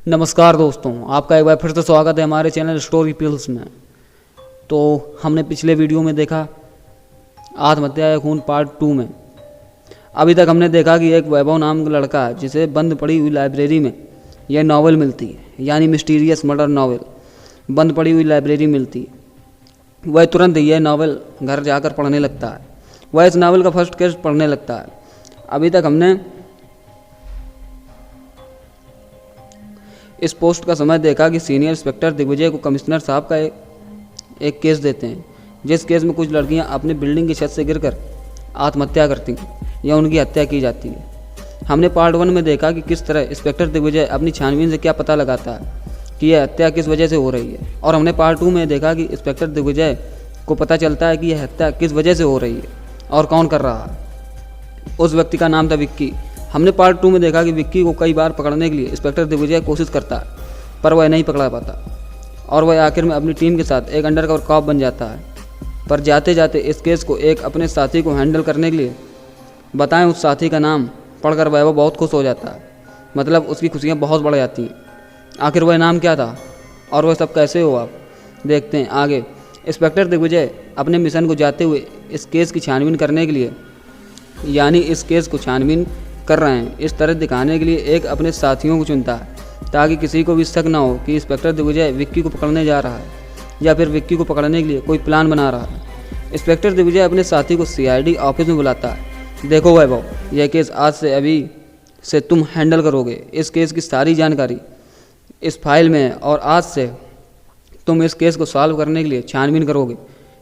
नमस्कार दोस्तों, आपका एक बार फिर से स्वागत है हमारे चैनल स्टोरी पिल्स में। तो हमने पिछले वीडियो में देखा आत्महत्या या खून पार्ट 2 में। अभी तक हमने देखा कि एक वैभव नाम का लड़का है जिसे बंद पड़ी हुई लाइब्रेरी में यह नावल मिलती है, यानी मिस्टीरियस मर्डर नावल बंद पड़ी हुई लाइब्रेरी मिलती है। वह तुरंत यह नावल घर जाकर पढ़ने लगता है। वह इस नावल का फर्स्ट केस पढ़ने लगता है। अभी तक हमने इस पोस्ट का समय देखा कि सीनियर इंस्पेक्टर दिग्विजय को कमिश्नर साहब का एक केस देते हैं, जिस केस में कुछ लड़कियां अपनी बिल्डिंग की छत से गिरकर आत्महत्या करती हैं या उनकी हत्या की जाती है। हमने पार्ट 1 में देखा कि किस तरह इंस्पेक्टर दिग्विजय अपनी छानबीन से क्या पता लगाता है कि यह हत्या किस वजह से हो रही है, और हमने पार्ट 2 में देखा कि इंस्पेक्टर दिग्विजय को पता चलता है कि यह हत्या किस वजह से हो रही है और कौन कर रहा है। उस व्यक्ति का नाम था विक्की। हमने पार्ट 2 में देखा कि विक्की को कई बार पकड़ने के लिए इंस्पेक्टर दिग्विजय कोशिश करता है, पर वह नहीं पकड़ा पाता और वह आखिर में अपनी टीम के साथ एक अंडरकवर कॉप बन जाता है। पर जाते जाते इस केस को एक अपने साथी को हैंडल करने के लिए बताएं उस साथी का नाम पढ़कर वह बहुत खुश हो जाता है, मतलब उसकी खुशियाँ बहुत बढ़ जाती हैं। आखिर वह नाम क्या था और वह सब कैसे हुआ, देखते हैं आगे। इंस्पेक्टर दिग्विजय अपने मिशन को जाते हुए इस केस की छानबीन करने के लिए, यानी इस केस को छानबीन कर रहे हैं, इस तरह दिखाने के लिए एक अपने साथियों को चुनता है ताकि किसी को भी शक ना हो कि इंस्पेक्टर दिग्विजय विक्की को पकड़ने जा रहा है या फिर विक्की को पकड़ने के लिए कोई प्लान बना रहा है। इंस्पेक्टर दिग्विजय अपने साथी को CID ऑफिस में बुलाता है। देखो वैभव, यह केस आज से अभी से तुम हैंडल करोगे। इस केस की सारी जानकारी इस फाइल में है और आज से तुम इस केस को सॉल्व करने के लिए छानबीन करोगे।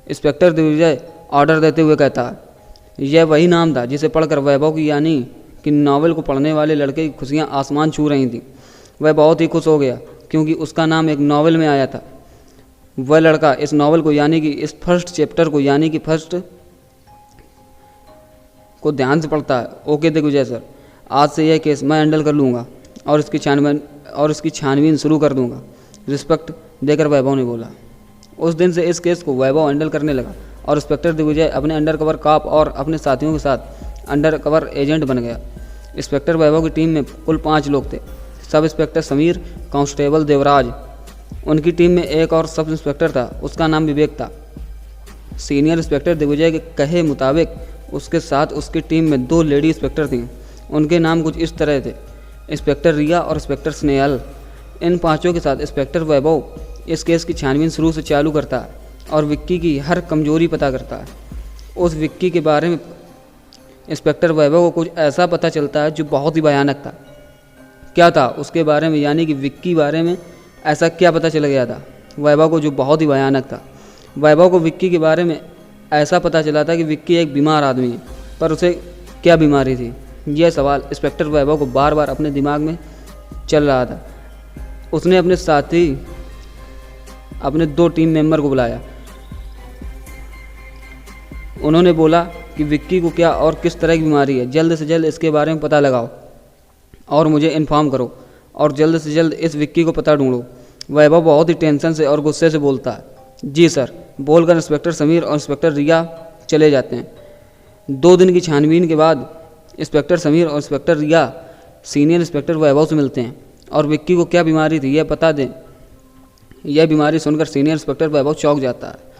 इंस्पेक्टर दिग्विजय ऑर्डर देते हुए कहता है। यह वही नाम था जिसे पढ़कर वैभव की, यानी कि नावल को पढ़ने वाले लड़के की खुशियाँ आसमान छू रही थीं। वह बहुत ही खुश हो गया क्योंकि उसका नाम एक नावल में आया था। वह लड़का इस नावल को, यानी कि इस फर्स्ट चैप्टर को, यानी कि फर्स्ट को ध्यान से पढ़ता है। ओके दिग्विजय सर, आज से यह केस मैं हैंडल कर लूँगा और इसकी छानबीन शुरू कर दूँगा, रिस्पेक्ट देकर वैभव ने बोला। उस दिन से इस केस को वैभव हैंडल करने लगा और इंस्पेक्टर दिग्विजय अपने अंडरकवर कॉप और अपने साथियों के साथ अंडरकवर एजेंट बन गया। इंस्पेक्टर वैभव की टीम में कुल 5 लोग थे। Sub inspector Sameer, constable Devraj, उनकी टीम में एक और सब इंस्पेक्टर था, उसका नाम विवेक था। सीनियर इंस्पेक्टर दिग्विजय के कहे मुताबिक उसके साथ उसकी टीम में 2 लेडी इंस्पेक्टर थीं। उनके नाम कुछ इस तरह थे, इंस्पेक्टर रिया और इंस्पेक्टर स्नेहल। इन 5 के साथ इंस्पेक्टर वैभव इस केस की छानबीन शुरू से चालू करता है और विक्की की हर कमजोरी पता करता है। उस विक्की के बारे में इंस्पेक्टर वैभव को कुछ ऐसा पता चलता है जो बहुत ही भयानक था। क्या था उसके बारे में, यानी कि विक्की बारे में ऐसा क्या पता चल गया था वैभव को जो बहुत ही भयानक था। वैभव को विक्की के बारे में ऐसा पता चला था कि विक्की एक बीमार आदमी है, पर उसे क्या बीमारी थी, यह सवाल इंस्पेक्टर वैभव को बार बार अपने दिमाग में चल रहा था। उसने अपने साथी, अपने 2 टीम मेंबर को बुलाया। उन्होंने बोला कि विक्की को क्या और किस तरह की बीमारी है, जल्द से जल्द इसके बारे में पता लगाओ और मुझे इन्फॉर्म करो और जल्द से जल्द इस विक्की को पता ढूंढो। वैभव बहुत ही टेंशन से और गुस्से से बोलता है। जी सर, बोलकर इंस्पेक्टर समीर और इंस्पेक्टर रिया चले जाते हैं। 2 दिन की छानबीन के बाद इंस्पेक्टर समीर और इंस्पेक्टर रिया सीनियर इंस्पेक्टर वैभव से मिलते हैं और विक्की को क्या बीमारी थी यह बता दें। यह बीमारी सुनकर सीनियर इंस्पेक्टर वैभव चौंक जाता है।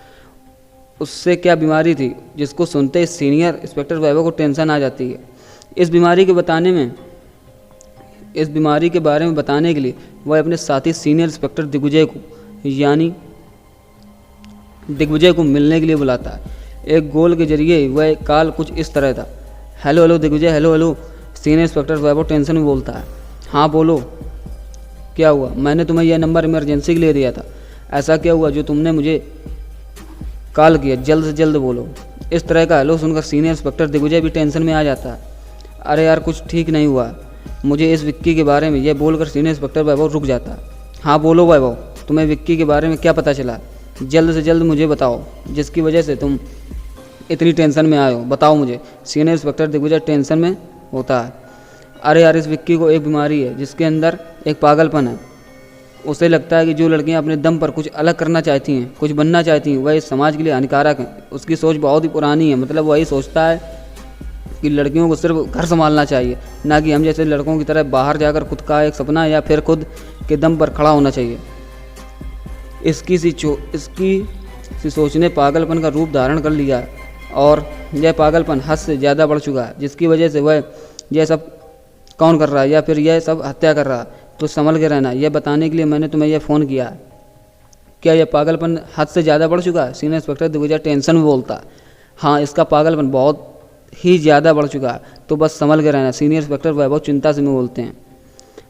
उससे क्या बीमारी थी जिसको सुनते ही सीनियर इंस्पेक्टर वैभव को टेंशन आ जाती है। इस बीमारी के बारे में बताने के लिए वह अपने साथी सीनियर इंस्पेक्टर दिग्विजय को, यानी दिग्विजय को मिलने के लिए बुलाता है। एक गोल के जरिए वह कॉल कुछ इस तरह था। Hello Digvijay, hello. Senior inspector Vaibhav tension में बोलता है। हाँ बोलो, क्या हुआ? मैंने तुम्हें यह नंबर इमरजेंसी के लिए दिया था। ऐसा क्या हुआ जो तुमने मुझे कॉल किया? जल्द से जल्द बोलो। इस तरह का हेलो सुनकर सीनियर इंस्पेक्टर दिग्विजय भी टेंशन में आ जाता है। अरे यार, कुछ ठीक नहीं हुआ मुझे इस विक्की के बारे में, यह बोलकर सीनियर इंस्पेक्टर वैभव रुक जाता है। हाँ बोलो वैभव, तुम्हें विक्की के बारे में क्या पता चला? जल्द से जल्द मुझे बताओ, जिसकी वजह से तुम इतनी टेंशन में आए हो, बताओ मुझे। सीनियर इंस्पेक्टर दिग्विजय टेंशन में होता है। अरे यार, इस विक्की को एक बीमारी है जिसके अंदर एक पागलपन है। उसे लगता है कि जो लड़कियां अपने दम पर कुछ अलग करना चाहती हैं, कुछ बनना चाहती हैं, वह इस समाज के लिए हानिकारक हैं। उसकी सोच बहुत ही पुरानी है, मतलब वही सोचता है कि लड़कियों को सिर्फ घर संभालना चाहिए, ना कि हम जैसे लड़कों की तरह बाहर जाकर खुद का एक सपना या फिर खुद के दम पर खड़ा होना चाहिए। इसकी सी सोच ने पागलपन का रूप धारण कर लिया है और यह पागलपन हद से ज़्यादा बढ़ चुका है, जिसकी वजह से वह यह सब कौन कर रहा है या फिर यह सब हत्या कर रहा है। तो संभल के रहना, यह बताने के लिए मैंने तुम्हें यह फ़ोन किया है। क्या यह पागलपन हद से ज़्यादा बढ़ चुका है? सीनियर इंस्पेक्टर दिग्विजय टेंशन में बोलता। हाँ, इसका पागलपन बहुत ही ज़्यादा बढ़ चुका है, तो बस संभल के रहना। सीनियर इंस्पेक्टर वैभव चिंता से में बोलते हैं।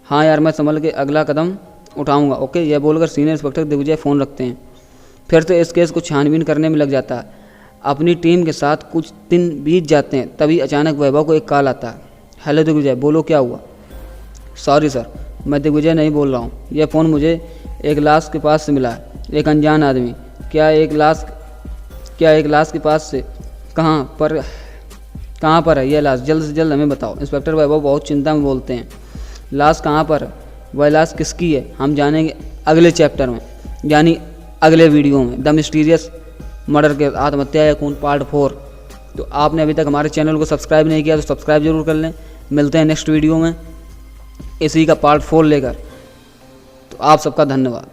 हाँ यार, मैं संभल के अगला कदम उठाऊंगा। ओके, यह बोलकर सीनियर इंस्पेक्टर दिग्विजय फ़ोन रखते हैं। फिर से इस केस को छानबीन करने में लग जाता है। अपनी टीम के साथ कुछ दिन बीत जाते हैं, तभी अचानक वैभव को एक कॉल आता है। हेलो दिग्विजय, बोलो क्या हुआ? सॉरी सर, मैं दिग्विजय नहीं बोल रहा हूँ। यह फ़ोन मुझे एक लाश के पास से मिला है, एक अनजान आदमी। क्या एक लाश के पास से? कहाँ पर है यह लाश? जल्द से जल्द हमें बताओ। इंस्पेक्टर वैभव बहुत चिंता में बोलते हैं। लाश कहाँ पर है? वह लाश किसकी है हम जानेंगे अगले चैप्टर में, यानी अगले वीडियो में। द मिस्टीरियस मर्डर केस, आत्महत्या या खून, पार्ट 4। तो आपने अभी तक हमारे चैनल को सब्सक्राइब नहीं किया तो सब्सक्राइब जरूर कर लें। मिलते हैं नेक्स्ट वीडियो में इसी का पार्ट 4 लेकर। तो आप सबका धन्यवाद।